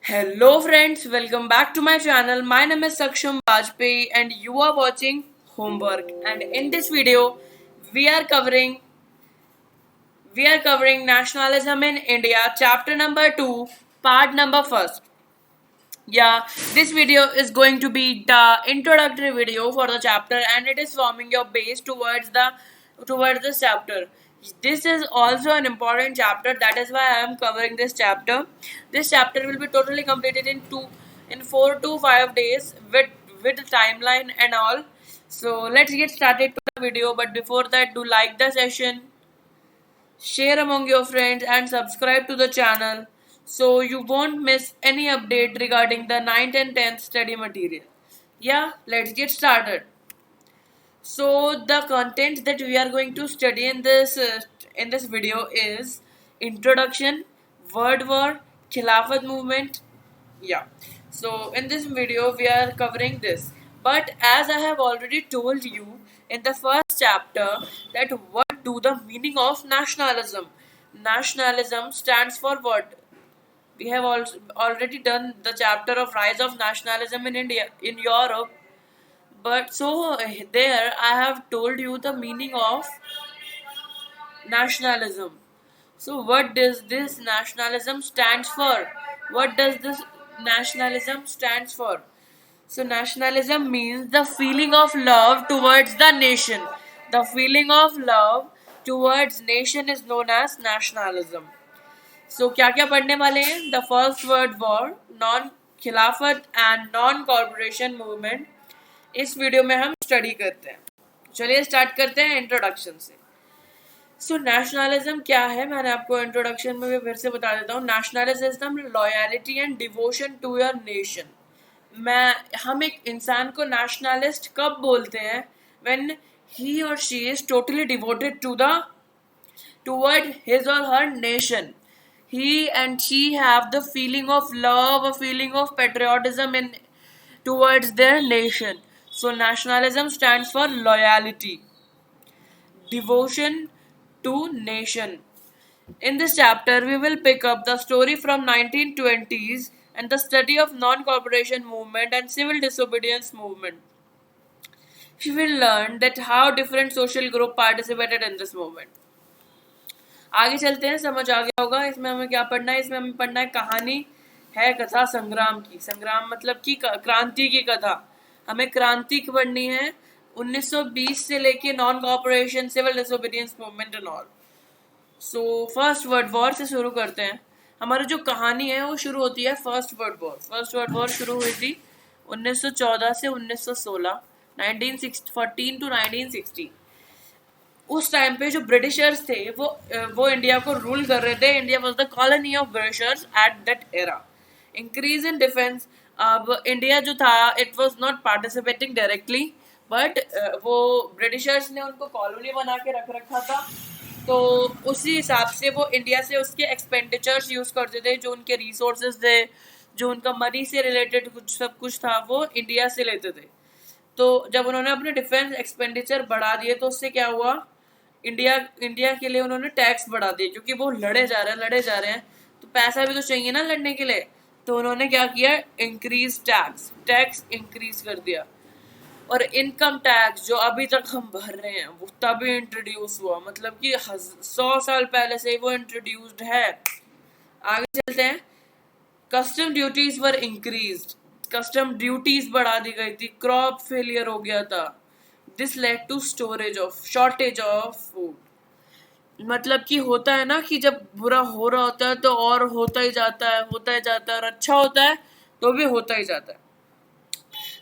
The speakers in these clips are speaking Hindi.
Hello friends, welcome back to my channel. My name is Saksham Bajpayee and you are watching Homework. And in this video, we are covering nationalism in India, chapter number 2, part number 1st. Yeah, this video is going to be the introductory video for the chapter and it is forming your base towards this chapter. This is also an important chapter, that is why I am covering this chapter. This chapter will be totally completed in 4 to 5 days with the timeline and all. So let's get started to the video, but before that, do like the session, share among your friends and subscribe to the channel so you won't miss any update regarding the 9th and 10th study material. Yeah, let's get started. So the content that we are going to study in this video is introduction, word war, Khilafat movement. Yeah. So in this video we are covering this. But as I have already told you in the first chapter that what do the meaning of nationalism? Nationalism stands for what? We have already done the chapter of rise of nationalism in India in Europe, but so there I have told you the meaning of nationalism. So what does this nationalism stands for? What does this nationalism stands for? So nationalism means the feeling of love towards the nation. The feeling of love towards nation is known as nationalism. So क्या क्या पढ़ने वाले हैं? The first world war, non खिलाफत एंड नॉन कॉर्पोरेशन मूवमेंट इस वीडियो में हम स्टडी करते हैं. चलिए स्टार्ट करते हैं इंट्रोडक्शन से. सो नेशनलिज्म क्या है, मैंने आपको इंट्रोडक्शन में भी फिर से बता देता हूँ. Nationalism loyalty and devotion to your nation. हम एक इंसान को नेशनलिस्ट कब बोलते हैं? व्हेन ही और she is totally devoted toward his और हर nation. He and she have the feeling of love, a feeling of patriotism towards their nation. So nationalism stands for loyalty, devotion to nation. In this chapter, we will pick up the story from 1920s and the study of non-cooperation movement and civil disobedience movement. We will learn that how different social group participated in this movement. आगे चलते हैं, समझ आ गया होगा. इसमें हमें क्या पढ़ना है? इसमें हमें पढ़ना है कहानी है कथा संग्राम की. संग्राम मतलब कि क्रांति की कथा. हमें क्रांति पढ़नी है 1920 से लेके non corporation, civil disobedience movement and all. So first world war से शुरू करते हैं. हमारी जो कहानी है वो शुरू होती है first world war. First world war शुरू हुई थी 1914 से 1916, 1914 टू 1916. उस टाइम पे जो ब्रिटिशर्स थे वो इंडिया को रूल कर रहे थे. India was the colony of Britishers at that era. Increase in defence. अब इंडिया जो था it was not participating directly, but वो ब्रिटिशर्स ने उनको कॉलोनी बना के रख रखा था. तो उसी हिसाब से वो इंडिया से उसके एक्सपेंडिचर्स यूज करते थे. जो उनके रिसोर्सेज थे, जो उनका मनी से रिलेटेड सब कुछ था, वो इंडिया से लेते थे. तो जब उन्होंने अपने डिफेंस एक्सपेंडिचर बढ़ा दिए तो उससे क्या हुआ? इंडिया के लिए उन्होंने टैक्स बढ़ा दिए, क्योंकि वो लड़े जा रहे हैं तो पैसा भी तो चाहिए ना लड़ने के लिए. तो उन्होंने क्या किया? इंक्रीज टैक्स इंक्रीज कर दिया. और इनकम टैक्स जो अभी तक हम भर रहे हैं वो तभी इंट्रोड्यूस हुआ, मतलब कि 100 साल पहले से ही वो इंट्रोड्यूस्ड है. आगे चलते हैं. Custom duties were increased. Custom duties बढ़ा दी गई थी. क्रॉप फेलियर हो गया था. This led to shortage of food. मतलब कि होता है ना कि जब बुरा हो रहा होता है तो और होता ही जाता है और अच्छा होता है तो भी होता ही जाता है.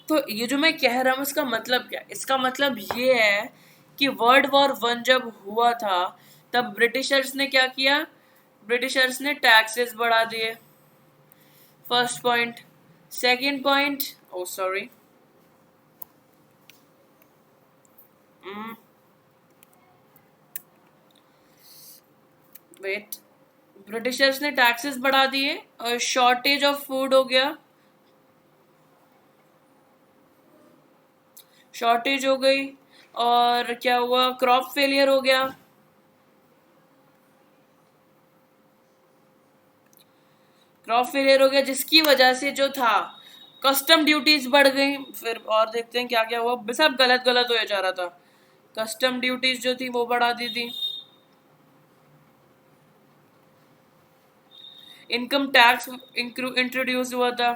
तो ये जो मैं कह रहा हूँ इसका मतलब क्या? इसका मतलब ये है कि वर्ल्ड वॉर 1 जब हुआ था तब ब्रिटिशर्स ने क्या किया? ब्रिटिशर्स ने टैक्सेस बढ़ा दिए. First point. Second point, wait. Britishers ने टैक्सेस बढ़ा दिए और शॉर्टेज ऑफ फूड हो गया. शॉर्टेज हो गई और क्या हुआ? क्रॉप फेलियर हो गया. क्रॉप फेलियर हो गया जिसकी वजह से जो था कस्टम ड्यूटीज बढ़ गई। फिर और देखते हैं क्या क्या हुआ, सब गलत गलत हो जा रहा था। कस्टम ड्यूटीज जो थी वो बढ़ा दी थी। इनकम टैक्स इंट्रोड्यूस हुआ था।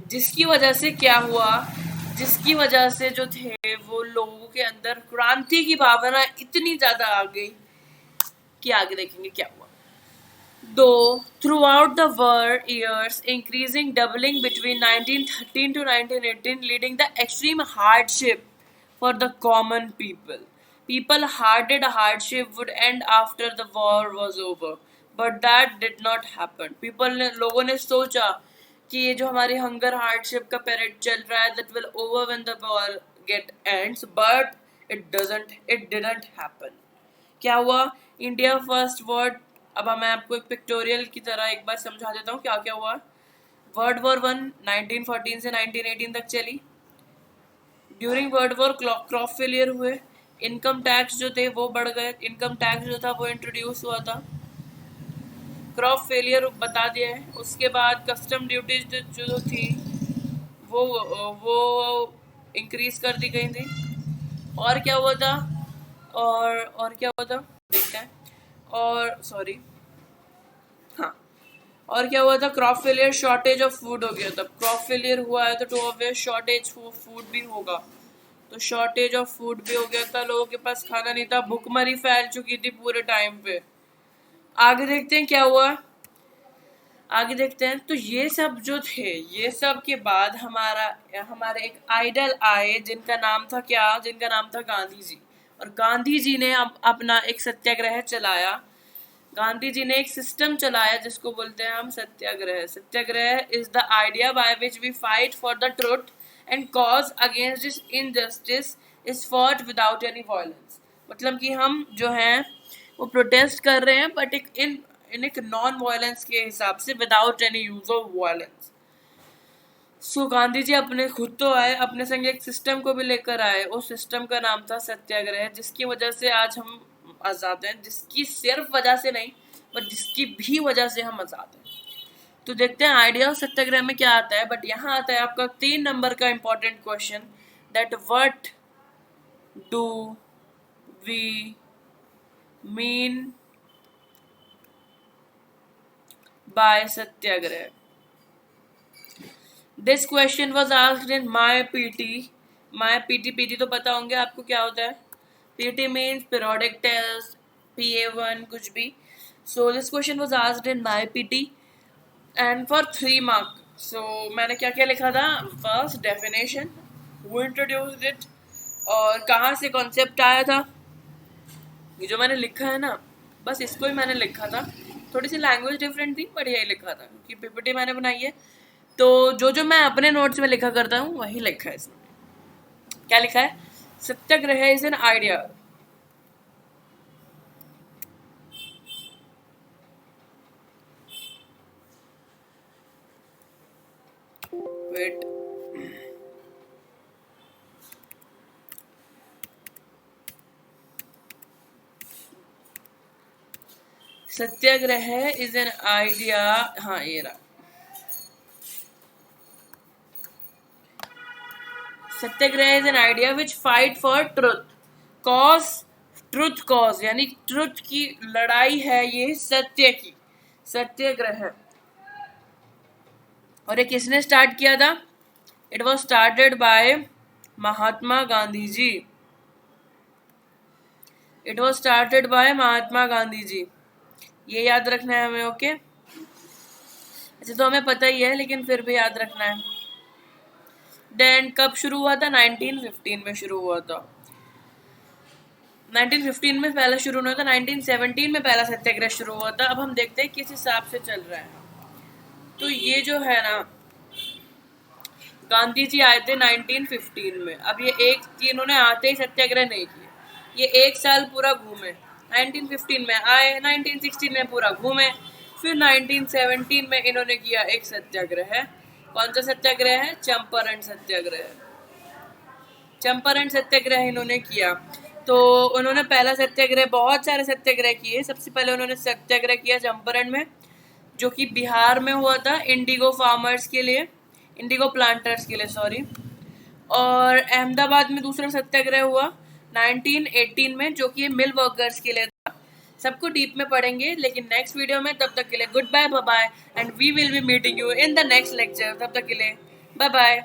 जिसकी वजह से क्या हुआ, जिसकी वजह से जो थे वो लोगों के अंदर क्रांति की भावना इतनी ज्यादा आ गई कि आगे देखेंगे क्या हुआ। Though throughout the war years increasing doubling between 1913 to 1918 leading the extreme hardship for the common people. People hearted hardship would end after the war was over. But that did not happen. लोगों ने सोचा कि ये जो हमारी हंगर हार्डशिप का पीरियड चल रहा है that will over when the war get ends, but it didn't happen. क्या हुआ, इंडिया फर्स्ट वर्ल्ड, अब मैं आपको एक पिक्टोरियल की तरह एक बार समझा देता हूँ क्या क्या हुआ। वर्ल्ड वॉर 1 1914 से 1918 तक चली। During world war crop failure हुए, इनकम टैक्स जो थे वो बढ़ गए, इनकम टैक्स जो था वो इंट्रोड्यूस हुआ था। क्रॉप फेलियर बता दिया है। उसके बाद कस्टम ड्यूटीज जो थी वो इंक्रीज कर दी गई थी। और क्या हुआ था, और क्या हुआ था देखते हैं। और सॉरी हाँ, और क्या हुआ था, crop failure, shortage of food हो गया था। क्रॉप फेलियर हुआ है तो टू ऑब्वियस शॉर्टेज फूड भी होगा, तो शॉर्टेज ऑफ फूड भी हो गया था। लोगों के पास खाना नहीं था, भुखमरी फैल चुकी थी पूरे टाइम पे। आगे देखते हैं क्या हुआ, आगे देखते हैं। तो ये सब जो थे, ये सब के बाद हमारे एक आइडल आए जिनका नाम था क्या, जिनका नाम था गांधी जी। और गांधी जी ने अपना एक सत्याग्रह चलाया। गांधी जी ने एक सिस्टम चलाया जिसको बोलते हैं हम satyagraha. Satyagraha is the idea by which we fight for the truth and cause against this injustice is fought without any violence. मतलब कि हम जो हैं वो प्रोटेस्ट कर रहे हैं बट इन एक नॉन वायलेंस के हिसाब से, without any use of violence. So Gandhi ji अपने खुद तो आए, अपने संग एक सिस्टम को भी लेकर आए। उस सिस्टम का नाम था सत्याग्रह, जिसकी वजह से आज हम आज़ाद हैं। जिसकी सिर्फ वजह से नहीं, बट जिसकी भी वजह से हम आज़ाद हैं। तो देखते हैं आइडिया ऑफ सत्याग्रह में क्या आता है। बट यहाँ आता है आपका 3 नंबर का important question, that what do we mean by Satyagraha. This question was asked in my PT तो पता होंगे आपको क्या होता है। PT means periodic test, PA1 कुछ भी। So this question was asked in my PT and for 3 mark. So मैंने क्या क्या लिखा था, first definition, who introduced it, और कहाँ से कॉन्सेप्ट आया था। ये जो मैंने लिखा है ना, बस इसको ही मैंने लिखा था। थोड़ी सी लैंग्वेज डिफरेंट थी बट यही लिखा था क्योंकि पीपीटी मैंने बनाई है। तो जो मैं अपने नोट्स में लिखा करता हूँ वही लिखा है इसमें। क्या लिखा है, satyagraha is an idea wait satyagraha is an idea, हाँ ये रहा। Satyagraha is an idea which fight for truth cause यानी ट्रुथ की लड़ाई है ये सत्य की, सत्याग्रह। और ये किसने स्टार्ट किया था, it was started by Mahatma Gandhi ji. It was started by Mahatma Gandhi ji, ये याद रखना है हमें। ओके अच्छा, तो हमें पता ही है लेकिन फिर भी याद रखना है। देन कब शुरू हुआ था, 1915 में शुरू हुआ था। 1915 में पहला शुरू हुआ था, 1917 में पहला सत्याग्रह शुरू हुआ था। अब हम देखते हैं किस हिसाब से चल रहा है। तो ये जो है ना, गांधी जी आए थे 1915 में। अब ये इन्होंने आते ही सत्याग्रह नहीं किए, ये 1 साल पूरा घूमे। 1915 में आए, 1916 में पूरा घूमे, फिर 1917 में इन्होंने किया एक सत्याग्रह। कौन सा सत्याग्रह है, चंपारण सत्याग्रह। चंपारण सत्याग्रह इन्होंने किया। तो उन्होंने पहला सत्याग्रह, बहुत सारे सत्याग्रह किए। सबसे पहले उन्होंने सत्याग्रह किया चंपारण में, जो कि बिहार में हुआ था, इंडिगो फार्मर्स के लिए, इंडिगो प्लांटर्स के लिए सॉरी। और अहमदाबाद में दूसरा सत्याग्रह हुआ 1918 में, जो कि मिल वर्कर्स के लिए था। सबको डीप में पढ़ेंगे लेकिन नेक्स्ट वीडियो में। तब तक के लिए good bye, bye bye, and we will be meeting you in the next lecture. तब तक के लिए बाय बाय।